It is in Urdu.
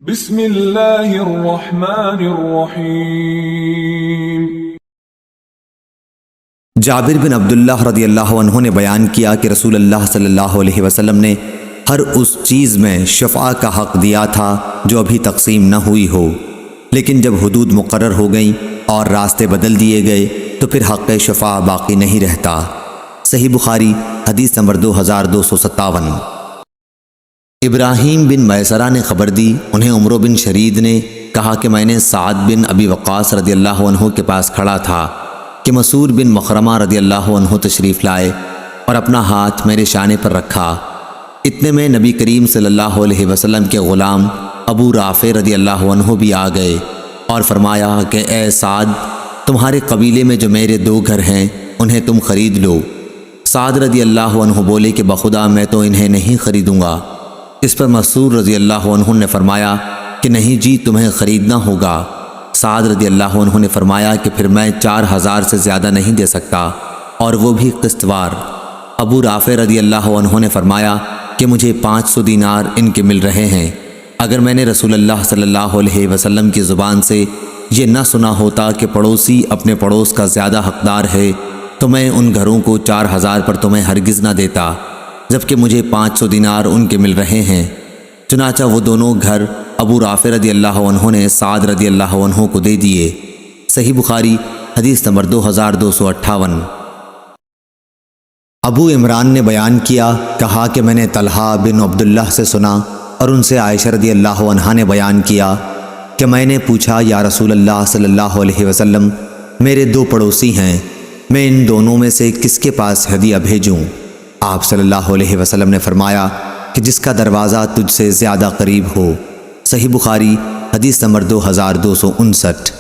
بسم اللہ الرحمن الرحیم۔ جابر بن عبداللہ رضی اللہ عنہ نے بیان کیا کہ رسول اللہ صلی اللہ علیہ وسلم نے ہر اس چیز میں شفاء کا حق دیا تھا جو ابھی تقسیم نہ ہوئی ہو، لیکن جب حدود مقرر ہو گئیں اور راستے بدل دیے گئے تو پھر حق شفاء باقی نہیں رہتا۔ صحیح بخاری حدیث نمبر 2257۔ ابراہیم بن میسرہ نے خبر دی، انہیں عمرو بن شرید نے کہا کہ میں نے سعد بن ابی وقاص رضی اللہ عنہ کے پاس کھڑا تھا کہ مسعود بن مخرمہ رضی اللہ عنہ تشریف لائے اور اپنا ہاتھ میرے شانے پر رکھا۔ اتنے میں نبی کریم صلی اللہ علیہ وسلم کے غلام ابو رافع رضی اللہ عنہ بھی آ گئے اور فرمایا کہ اے سعد، تمہارے قبیلے میں جو میرے 2 گھر ہیں انہیں تم خرید لو۔ سعد رضی اللہ عنہ بولے کہ بخدا میں تو انہیں نہیں خریدوں گا۔ اس پر مسعود رضی اللہ عنہ نے فرمایا کہ نہیں جی، تمہیں خریدنا ہوگا۔ سعد رضی اللہ عنہ نے فرمایا کہ پھر میں 4000 سے زیادہ نہیں دے سکتا، اور وہ بھی قسط وار۔ ابو رافع رضی اللہ عنہ نے فرمایا کہ مجھے 500 دینار ان کے مل رہے ہیں۔ اگر میں نے رسول اللہ صلی اللہ علیہ وسلم کی زبان سے یہ نہ سنا ہوتا کہ پڑوسی اپنے پڑوس کا زیادہ حقدار ہے تو میں ان گھروں کو 4000 پر تمہیں ہرگز نہ دیتا، جبکہ مجھے 500 دینار ان کے مل رہے ہیں۔ چنانچہ وہ دونوں گھر ابو رافع رضی اللہ عنہ نے سعد رضی اللہ عنہ کو دے دیے۔ صحیح بخاری حدیث نمبر 2258۔ ابو عمران نے بیان کیا، کہا کہ میں نے طلحہ بن عبداللہ سے سنا اور ان سے عائشہ رضی اللہ عنہا نے بیان کیا کہ میں نے پوچھا یا رسول اللہ صلی اللہ علیہ وسلم، میرے 2 پڑوسی ہیں، میں ان دونوں میں سے کس کے پاس ہدیہ بھیجوں؟ آپ صلی اللہ علیہ وسلم نے فرمایا کہ جس کا دروازہ تجھ سے زیادہ قریب ہو۔ صحیح بخاری حدیث نمبر 2259۔